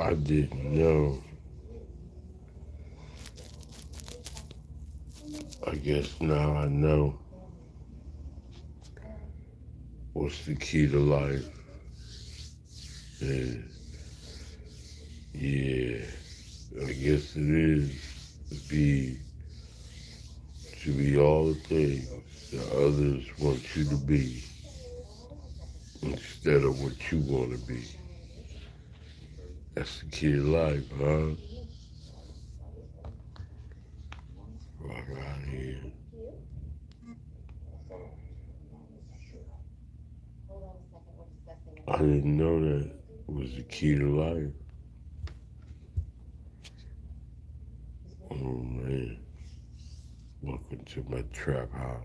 I didn't know. I guess now I know what's the key to life. And yeah, I guess it is be to be all the things that others want you to be instead of what you want to be. That's the key to life, huh? Right around here. I didn't know that was the key to life. Oh man, welcome to my trap house.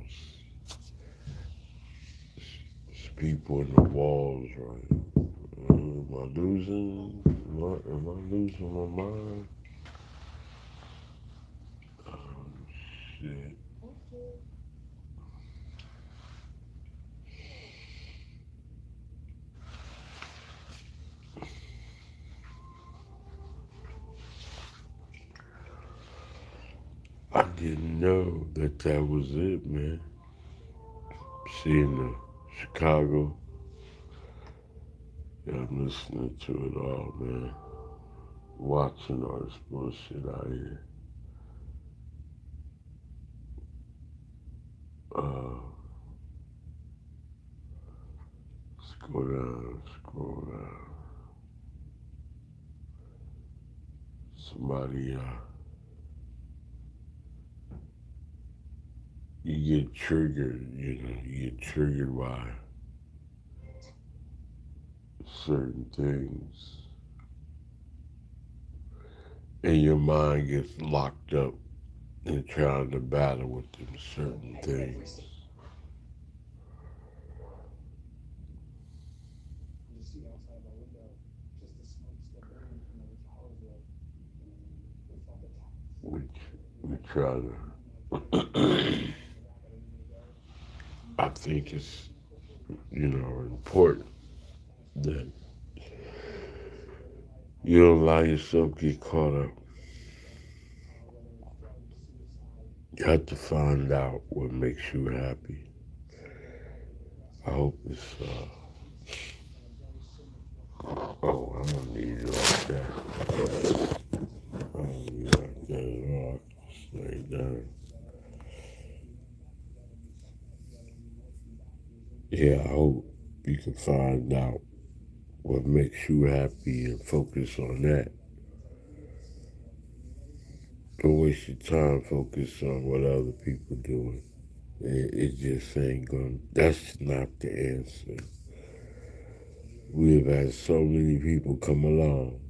There's people in the walls, right? Am I losing? Am I losing my mind? Oh shit. I didn't know that that was it, man. Seeing the Chicago, yeah, I'm listening to it all, man. Watching all this bullshit out here. Uh, scroll down. Somebody, you get triggered, you get triggered by certain things, and your mind gets locked up in trying to battle with them certain things. We, we try to, I think it's, important that you don't allow yourself to get caught up. You have to find out what makes you happy. I hope it's, oh, I don't need it like that. I don't need it like that at all. Lay down. Yeah, I hope you can find out what makes you happy and focus on that. Don't waste your time focus on what other people doing. It just ain't going. That's not the answer. We have had so many people come along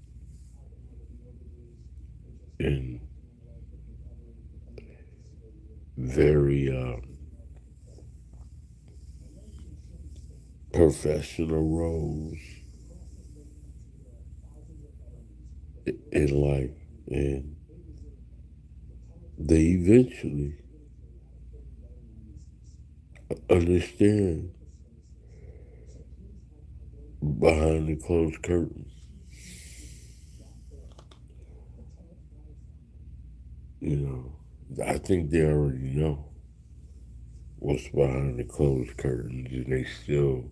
in very professional roles in life, and they eventually understand behind the closed curtains. You know, I think they already know what's behind the closed curtains, and they still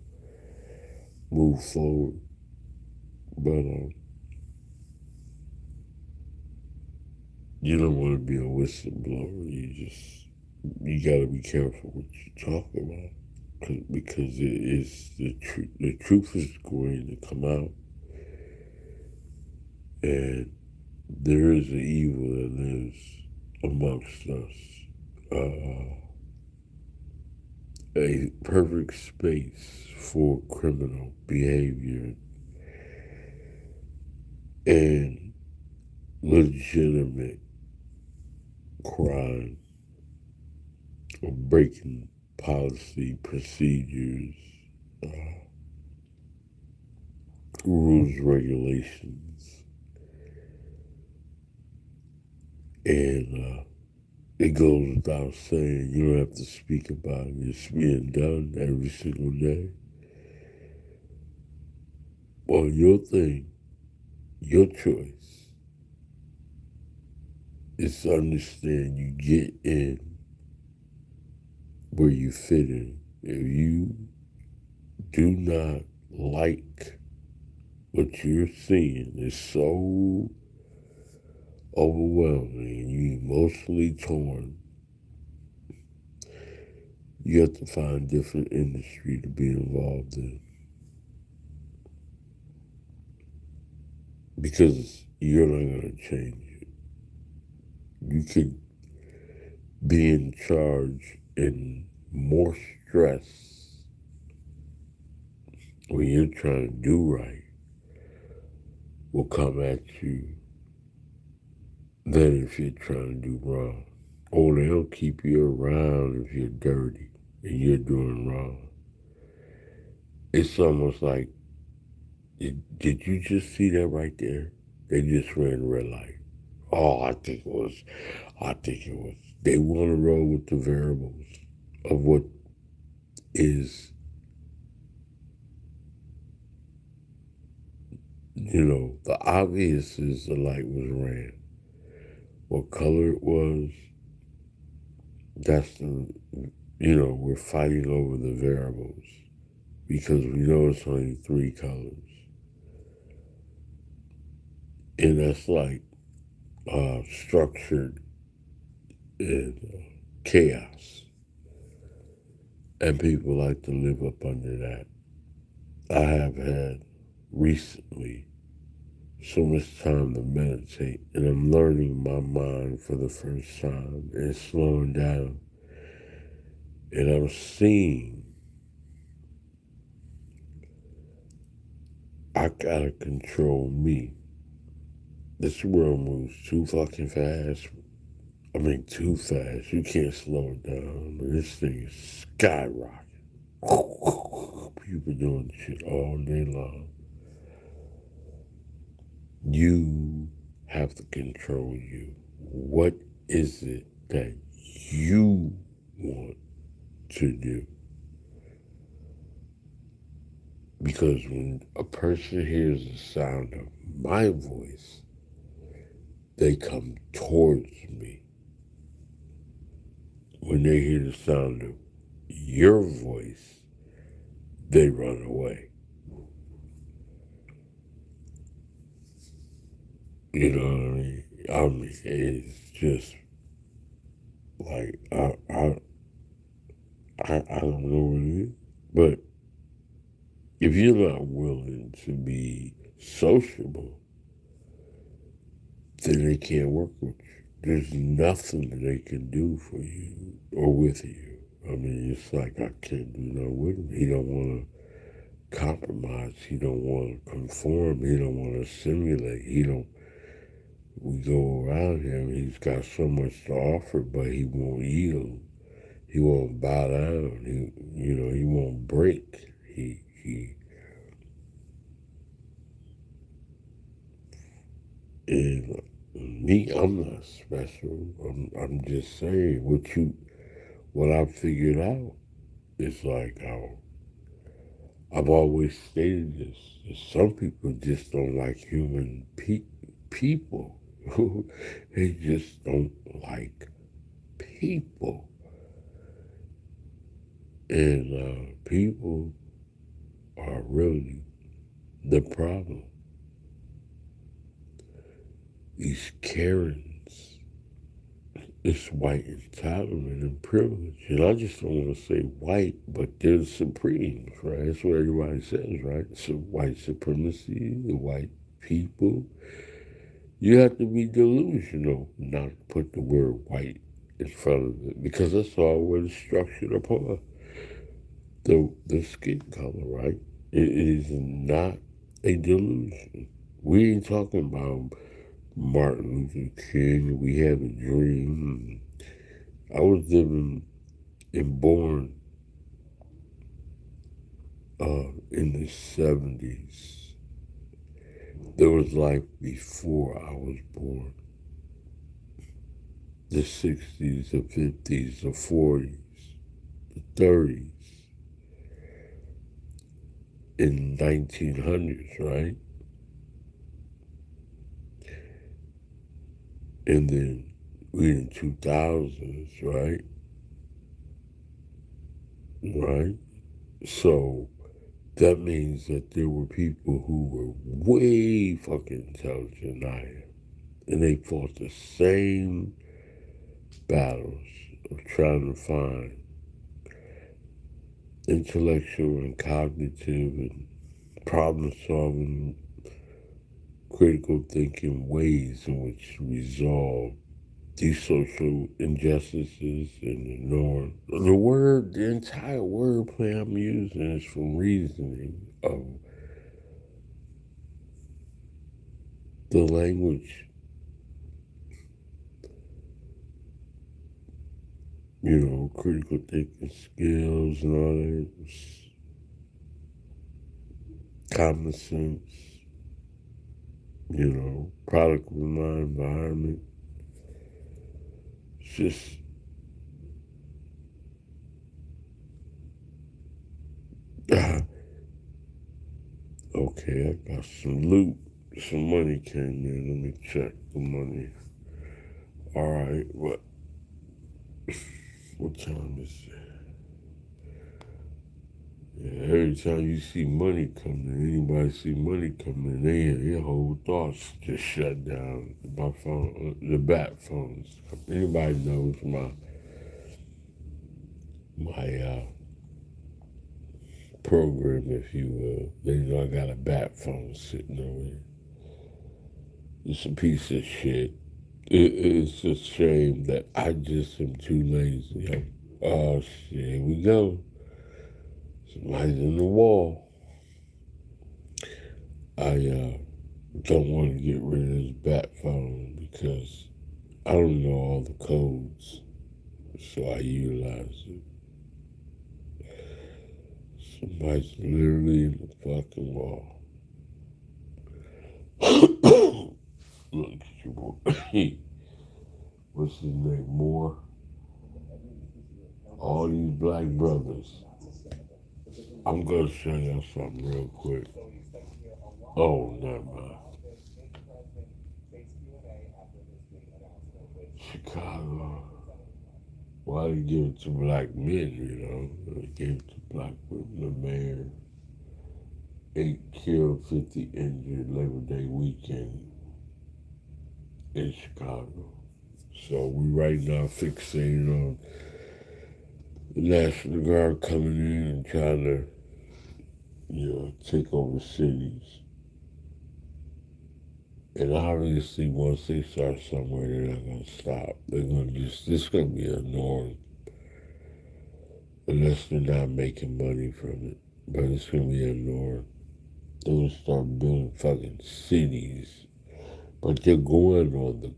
move forward. But you don't want to be a whistleblower. You got to be careful what you talk about, because it is the truth. The truth is going to come out, and there is an evil that lives amongst us. A perfect space for criminal behavior and legitimate crime of breaking policy, procedures, uh, rules, regulations, and it goes without saying, you don't have to speak about it. It's being done every single day. Well, your thing Your choice is to understand you get in where you fit in. If you do not like what you're seeing, is so overwhelming and you emotionally torn, you have to find a different industry to be involved in. Because you're not going to change it. You could be in charge and more stress when you're trying to do right will come at you than if you're trying to do wrong. Or they'll keep you around if you're dirty and you're doing wrong. It's almost like, did you just see that right there? They just ran a red light. Oh, I think it was. They want to roll with the variables of what is, the obvious is the light was red. What color it was, that's we're fighting over the variables because we know it's only three colors. And that's like structured in chaos. And people like to live up under that. I have had recently so much time to meditate, and I'm learning my mind for the first time and slowing down. And I'm seeing I gotta control me. This world moves too fucking fast. I mean, too fast. You can't slow it down. But this thing is skyrocketing. People doing shit all day long. You have to control you. What is it that you want to do? Because when a person hears the sound of my voice, they come towards me. When they hear the sound of your voice, they run away. You know what I mean? I mean, it's just like I don't know what it is, but if you're not willing to be sociable, then they can't work with you. There's nothing that they can do for you or with you. I mean, it's like I can't do no with him. He don't want to compromise. He don't want to conform. He don't want to simulate. He don't. We go around him. He's got so much to offer, but he won't yield. He won't bow down. He won't break. He. And me, I'm not special. I'm just saying what I figured out is like I've always stated this. Some people just don't like human people. They just don't like people. And people are really the problem. These Karens, this white entitlement and privilege. And I just don't want to say white, but they're the supremes, right? That's what everybody says, right? So white supremacy, the white people. You have to be delusional not to put the word white in front of it because that's all what is structured upon. The skin color, right? It is not a delusion. We ain't talking about Martin Luther King. We had a dream. I was living and born in the 70s. There was life before I was born. The 60s, the 50s, the 40s, the 30s, in 1900s, right? And then we in 2000s, right? Right? So that means that there were people who were way fucking intelligent than I am. And they fought the same battles of trying to find intellectual and cognitive and problem solving, critical thinking ways in which to resolve these social injustices and the norm. The entire wordplay I'm using is from reasoning of the language, critical thinking skills and all that, common sense, product of my environment. It's just, okay, I got some loot. Some money came in. Let me check the money. All right, what time is it? Yeah, every time you see money coming, anybody see money coming, their whole thoughts just shut down. My phone, the bat phones. Anybody knows my program, if you will. They know I got a bat phone sitting over there. It's a piece of shit. It's a shame that I just am too lazy. Oh shit, here we go. Somebody's in the wall. I don't want to get rid of this bat phone because I don't know all the codes, so I utilize it. Somebody's literally in the fucking wall. Look at you, boy. What's his name? Moore? All these black brothers. I'm gonna show y'all something real quick. Oh, never mind. Chicago. Why they give it to black men, They gave it to black women. The mayor, 8 killed, 50 injured Labor Day weekend in Chicago. So we right now fixated on the National Guard coming in and trying to, take over cities. And obviously, once they start somewhere, they're not going to stop. This is going to be a norm. Unless they're not making money from it. But it's going to be a norm. They're going to start building fucking cities. But they're going on the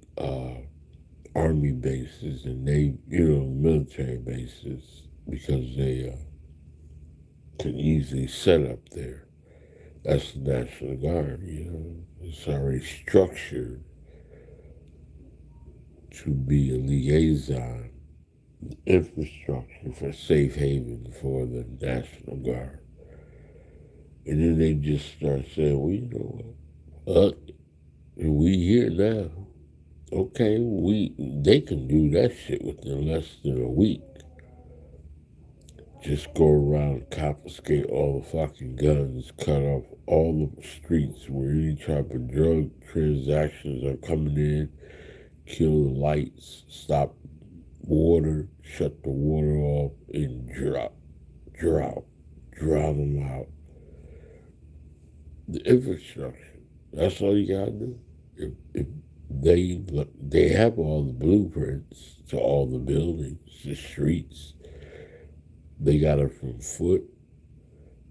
army bases and military bases because they can easily set up there. That's the National Guard. It's already structured to be a liaison infrastructure for safe haven for the National Guard. And then they just start saying, well, you know what? We here now. Okay, they can do that shit within less than a week. Just go around, confiscate all the fucking guns, cut off all the streets where any type of drug transactions are coming in, kill the lights, stop water, shut the water off, and drown them out. The infrastructure. That's all you gotta do. If they have all the blueprints to all the buildings, the streets. They got it from foot.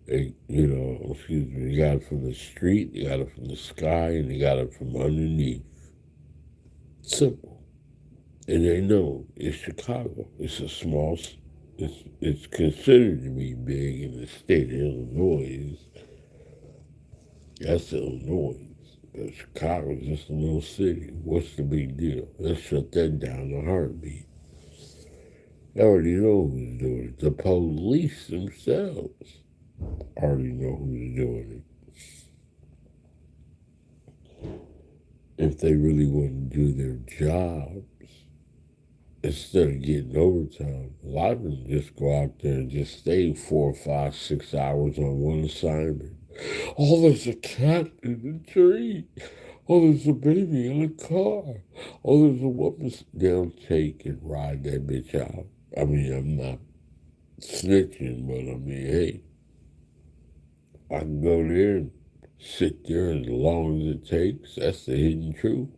They got it from the street. They got it from the sky, and they got it from underneath. Simple. And they know it's Chicago. It's a small. It's considered to be big in the state of Illinois. That's Illinois. But Chicago's just a little city. What's the big deal? Let's shut that down in a heartbeat. They already know who's doing it. The police themselves already know who's doing it. if they really want to do their jobs, instead of getting overtime, a lot of them just go out there and just stay 4, 5, 6 hours on one assignment. Oh, there's a cat in the tree. Oh, there's a baby in the car. Oh, there's a woman. They'll take and ride that bitch out. I mean, I'm not snitching, but I mean, hey, I can go there and sit there as long as it takes. That's the hidden truth.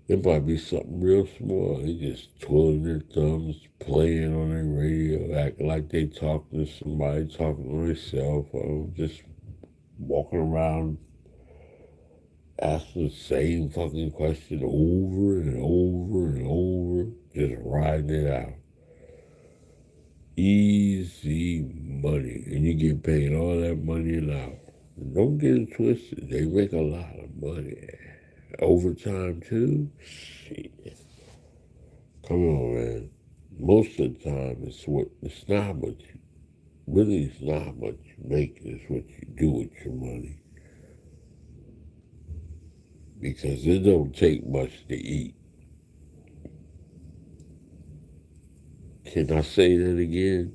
It might be something real small. They just twirling their thumbs, playing on their radio, acting like they talking to somebody, talking on their cell phone, just walking around asking the same fucking question over and over and over, just riding it out. Easy money. And you get paid all that money an hour. Don't get it twisted. They make a lot of money. Overtime too? Shit. Come on, man. Most of the time, it's not what you, really it's not what you make, it's what you do with your money. Because it don't take much to eat. Can I say that again?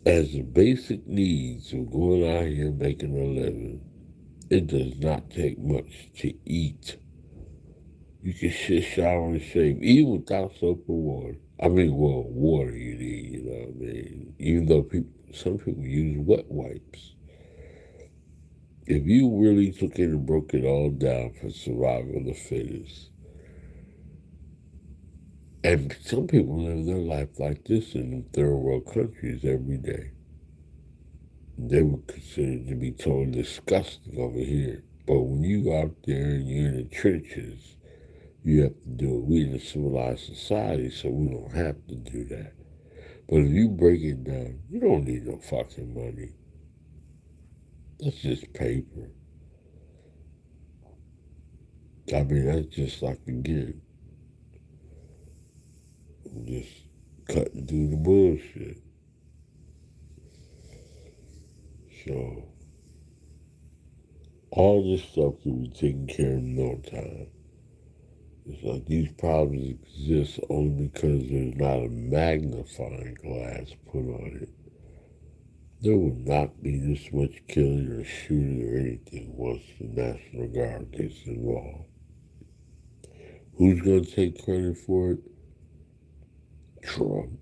As the basic needs of going out here making a living, it does not take much to eat. You can shit, shower, and shave, even without soap and water. I mean, well, water you need, you know what I mean? Even though some people use wet wipes. If you really took it and broke it all down for survival of the fittest, and some people live their life like this in third world countries every day. They were considered to be totally disgusting over here. But when you go out there and you're in the trenches, you have to do it. We're in a civilized society, so we don't have to do that. But if you break it down, you don't need no fucking money. That's just paper. I mean, that's just like, again, just cutting through the bullshit. So, all this stuff can be taken care of in no time. It's like these problems exist only because there's not a magnifying glass put on it. There will not be this much killing or shooting or anything once the National Guard gets involved. Who's going to take credit for it? Trump.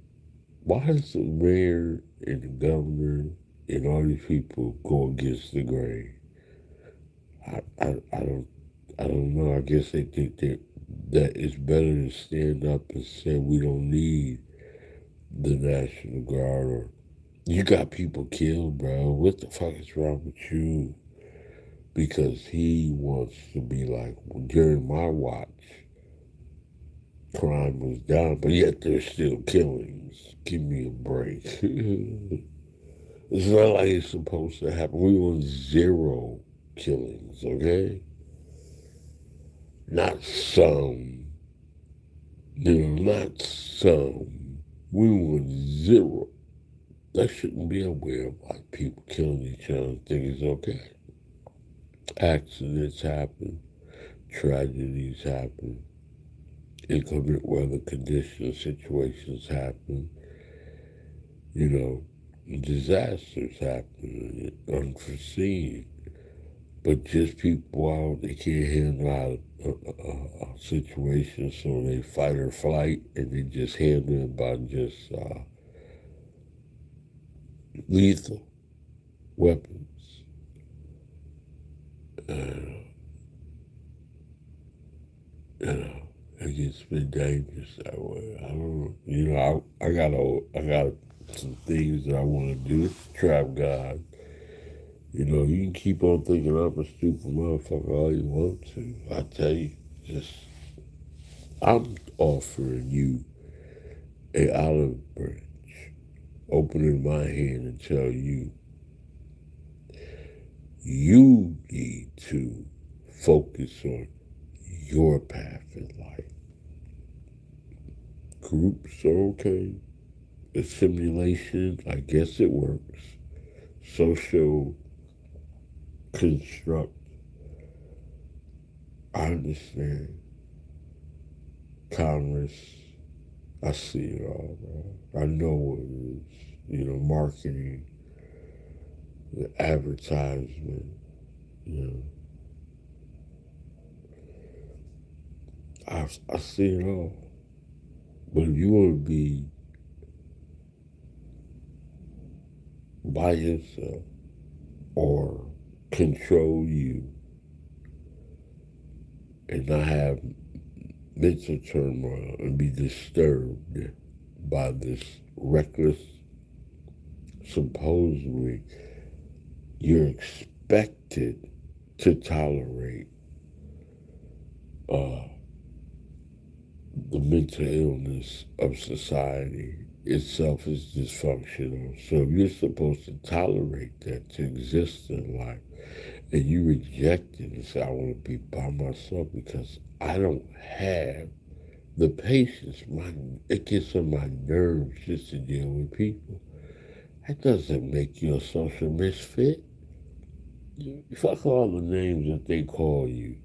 Why does the mayor and the governor and all these people go against the grain? I don't know. I guess they think that it's better to stand up and say we don't need the National Guard, or you got people killed, bro. What the fuck is wrong with you? Because he wants to be like, well, during my watch, crime was down, but yet there's still killings. Give me a break. It's not like it's supposed to happen. We want zero killings, okay? Not some. Not some. We want zero. That shouldn't be a way of like people killing each other and think it's okay. Accidents happen, tragedies happen, inclement weather conditions, situations happen, you know, disasters happen, unforeseen. But just people out, they can't handle a situation, so they fight or flight, and they just handle it by just lethal weapons. And, you know, it gets been dangerous that way. I don't know. You know, I got some things that I want to do. Trap God. You know, you can keep on thinking I'm a stupid motherfucker all you want to. I tell you, just I'm offering you a olive branch, opening my hand and tell you you need to focus on your path in life. Groups are okay. Assimilation, I guess it works. Social construct, I understand commerce. I see it all, bro. I know what it is. Marketing, the advertisement. You know, I see it all. But if you want to be by yourself or control you and not have mental turmoil and be disturbed by this reckless, supposedly, you're expected to tolerate uh, the mental illness of society itself is dysfunctional. So if you're supposed to tolerate that to exist in life, and you reject it and say, I want to be by myself because I don't have the patience. It gets on my nerves just to deal with people. That doesn't make you a social misfit. Fuck all the names that they call you.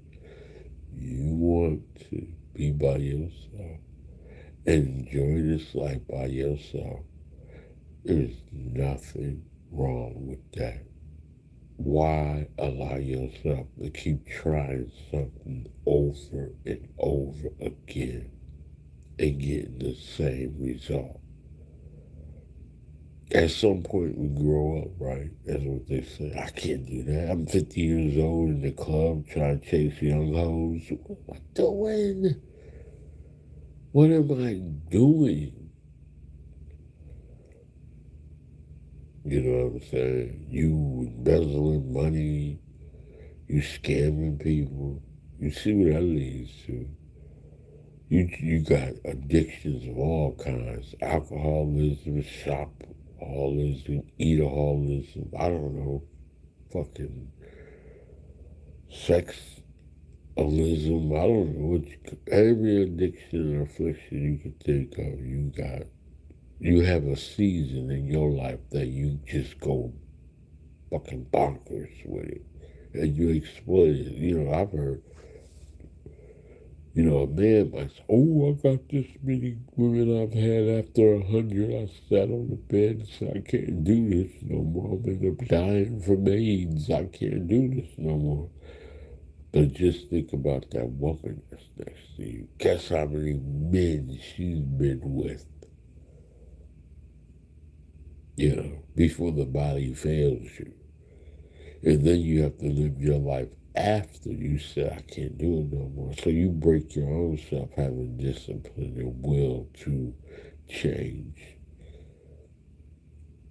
You want to be by yourself and enjoy this life by yourself. There's nothing wrong with that. Why allow yourself to keep trying something over and over again and getting the same result? At some point, we grow up, right? That's what they say. I can't do that. I'm 50 years old in the club trying to chase young hoes. What am I doing? What am I doing? You know what I'm saying? You embezzling money, you scamming people. You see what that leads to. You got addictions of all kinds: alcoholism, shopaholism, eataholism. I don't know, fucking sexism. I don't know every addiction or affliction you can think of. You have a season in your life that you just go fucking bonkers with it, and you exploit it. I've heard. A man might say, "Oh, I got this many women I've had after 100. I sat on the bed and said, I can't do this no more. I'm end up dying from AIDS. I can't do this no more." But just think about that woman that's next to you. Guess how many men she's been with, before the body fails you. And then you have to live your life after you say, I can't do it no more. So you break your own self having discipline and will to change.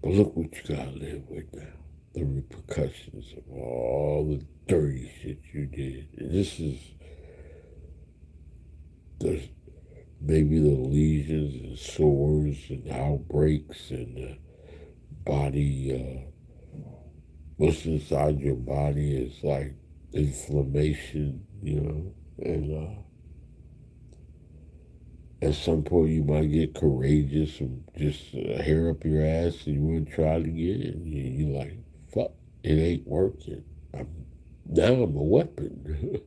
But look what you gotta live with now. The repercussions of all the dirty shit you did. And this is the maybe the lesions and sores and outbreaks and the body, what's inside your body is like inflammation, and at some point you might get courageous and just hair up your ass and you want to try it again. You're like, fuck, it ain't working. Now I'm a weapon.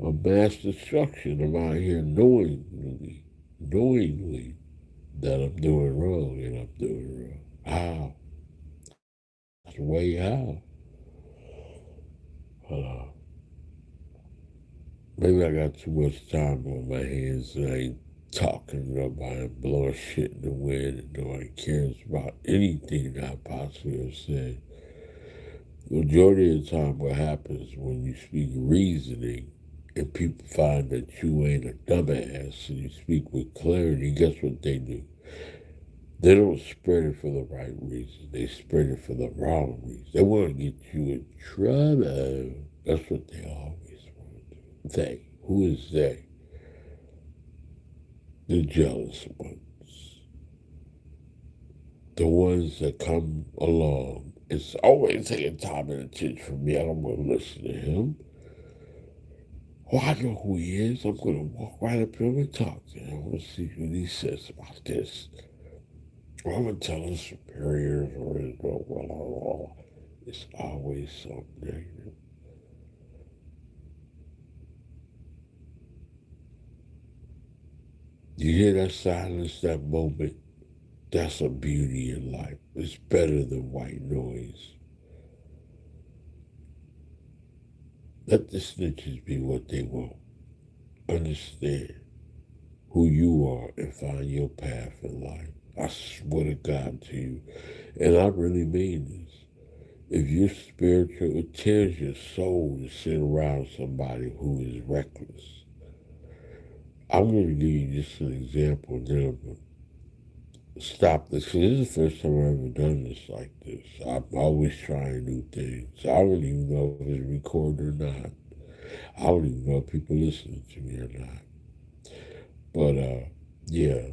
A mass destruction. I'm out here knowingly that I'm doing wrong and I'm doing wrong. How? That's the way how. Uh, Maybe I got too much time on my hands and I ain't talking about it, blowing shit in the wind and nobody cares about anything that I possibly have said. The majority of the time what happens when you speak reasoning and people find that you ain't a dumbass and you speak with clarity, guess what they do? They don't spread it for the right reason. They spread it for the wrong reason. They want to get you in trouble. That's what they always want to do. They. Who is they? The jealous ones. The ones that come along. It's always taking time and attention from me. I don't want to listen to him. Oh, I know who he is. I'm going to walk right up to him and talk to him. I want to see what he says about this. Or I'm going to tell his superiors or his blah, blah, blah, blah. It's always something negative. You hear that silence, that moment? That's a beauty in life. It's better than white noise. Let the snitches be what they want. Understand who you are and find your path in life. I swear to God to you. And I really mean this. If you're spiritual, it tears your soul to sit around somebody who is reckless. I'm going to give you just an example, then I'm going to stop this. Because this is the first time I've ever done this like this. I'm always trying new things. I don't even know if it's recorded or not. I don't even know if people listening to me or not. But, yeah,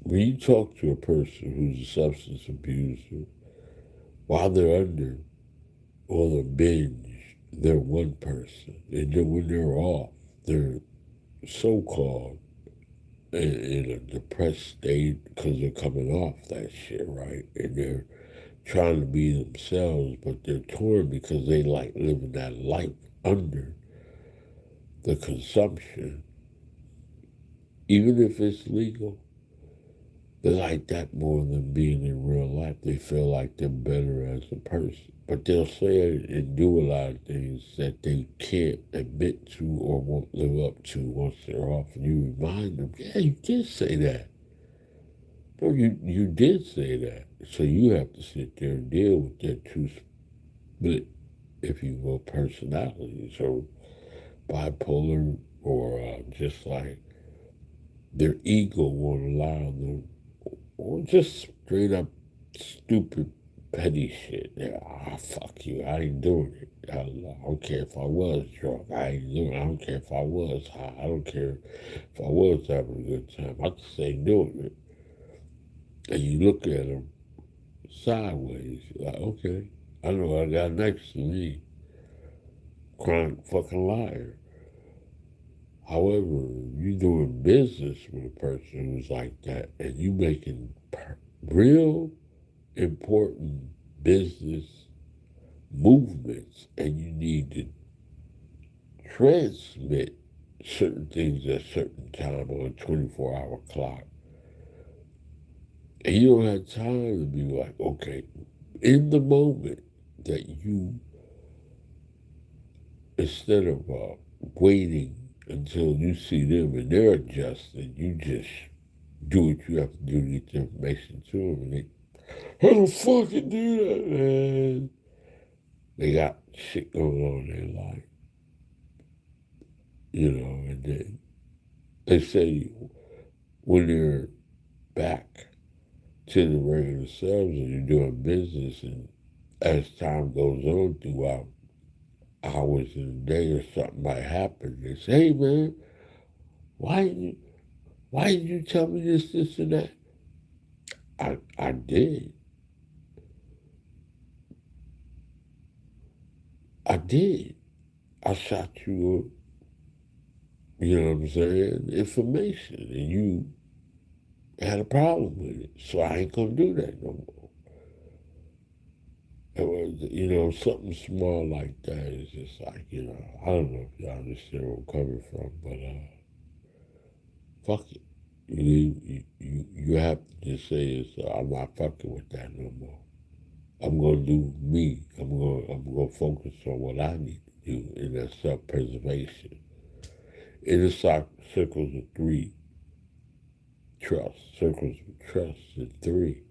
when you talk to a person who's a substance abuser, while they're under on a binge, they're one person. And then when they're off, they're so called in a depressed state because they're coming off that shit, right? And they're trying to be themselves, but they're torn because they like living that life under the consumption, even if it's legal. They like that more than being in real life. They feel like they're better as a person. But they'll say and do a lot of things that they can't admit to or won't live up to once they're off. And you remind them, yeah, you did say that. No, you did say that. So you have to sit there and deal with their two split, if you will, personalities or bipolar or just like their ego won't allow them or just straight up stupid petty shit. Yeah, fuck you. I ain't doing it. I don't care if I was drunk. I ain't doing it. I don't care if I was high. I don't care if I was having a good time. I just ain't doing it. And you look at them sideways. You're like, okay, I know what I got next to me. Crying fucking liar. However, you doing business with a person who's like that and you making real important business movements and you need to transmit certain things at a certain time on a 24-hour clock. And you don't have time to be like, okay, in the moment that you, instead of waiting until you see them and they're adjusted, you just do what you have to do to get the information to them. And they, how the fuck you do that, man? They got shit going on in their life, and then they say when they're back to the regular selves and you're doing business and as time goes on throughout hours in a day or something might happen, they say, hey man, why didn't you why didn't you tell me this, and that? I did. I did. I shot you, you know what I'm saying, information and you had a problem with it. So I ain't gonna do that no more. It was, something small like that is just like, I don't know if y'all understand where I'm coming from, but fuck it. You have to just say I'm not fucking with that no more. I'm gonna do me. I'm gonna focus on what I need to do, and that's self-preservation. In the circles of three, trust. Circles of trust and three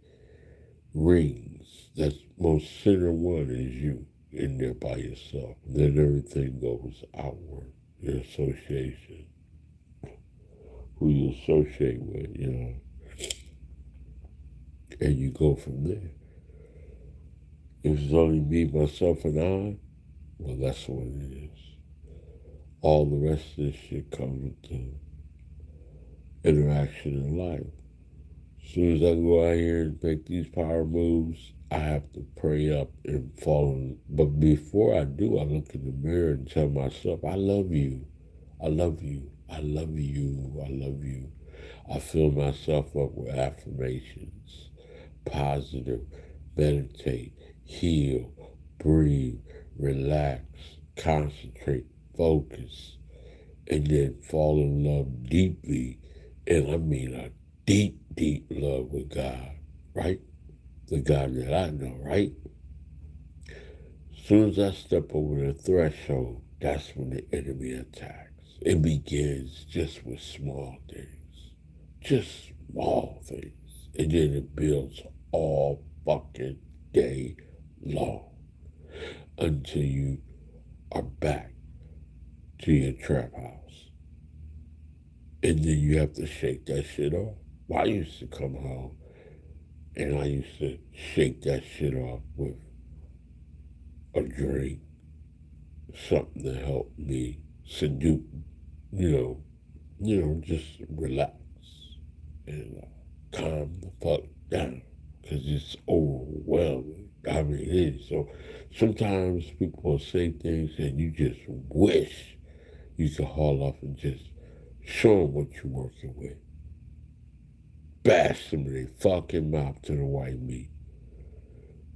rings. That's most center one is you in there by yourself. Then everything goes outward. Your association, who you associate with, and you go from there. If it's only me, myself, and I, well, that's what it is. All the rest of this shit comes with the interaction in life. As soon as I go out here and make these power moves, I have to pray up and fall in. But before I do, I look in the mirror and tell myself, I love you. I love you. I love you. I love you. I fill myself up with affirmations, positive, meditate, heal, breathe, relax, concentrate, focus. and then fall in love deeply, and I mean a deep, deep love with God, right? The God that I know, right? As soon as I step over the threshold, that's when the enemy attacks. It begins just with small things, just small things, and then it builds all fucking day long until you are back to your trap house. And then you have to shake that shit off. Well, I used to come home and I used to shake that shit off with a drink, something to help me seduce, you know, just relax and calm the fuck down because it's overwhelming. I mean, it is. So sometimes people will say things and you just wish you could haul off and just show them what you're working with. Bash them in their fucking mouth to the white meat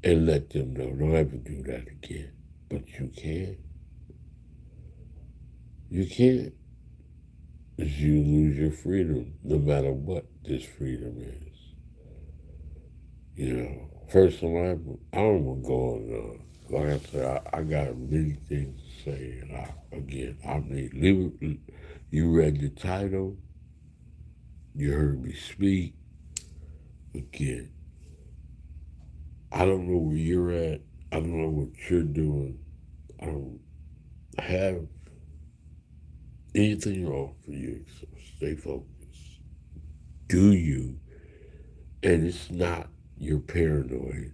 and let them know, don't ever do that again. But you can't. You can't. You lose your freedom no matter what this freedom is. You know, first of all, I don't want to go on. Like I said, I got many things to say. And I mean, you read the title, you heard me speak. Again, I don't know where you're at. I don't know what you're doing. I don't have anything wrong for you. So stay focused. Do you? And it's not you're paranoid.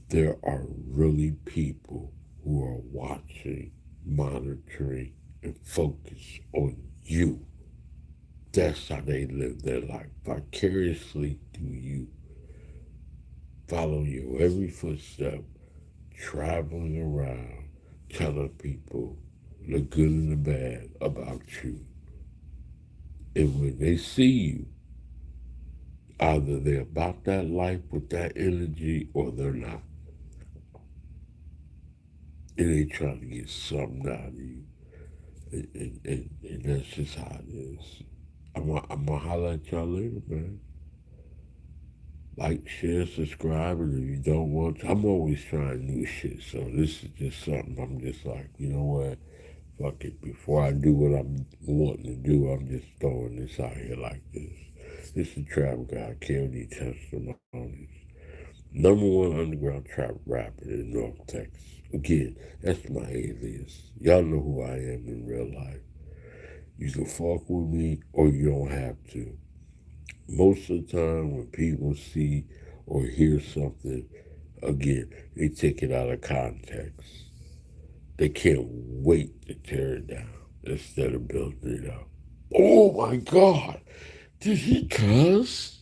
There are really people who are watching, monitoring, and focused on you. That's how they live their life vicariously through you, follow your every footstep, traveling around, telling people the good and the bad about you. And when they see you, either they're about that life with that energy or they're not. And they trying to get something out of you. And that's just how it is. I'm gonna holler at y'all later, man. Like, share, subscribe, and if you don't want to, I'm always trying new shit. So this is just something I'm just like, you know what? Fuck it. Before I do what I'm wanting to do, I'm just throwing this out here like this. This is Trap Guy, KOD Testimonies. Number one underground trap rapper in North Texas. Again, that's my alias. Y'all know who I am in real life. You can fuck with me or you don't have to. Most of the time when people see or hear something, again, they take it out of context. They can't wait to tear it down instead of building it up. Oh my God, did he cuss?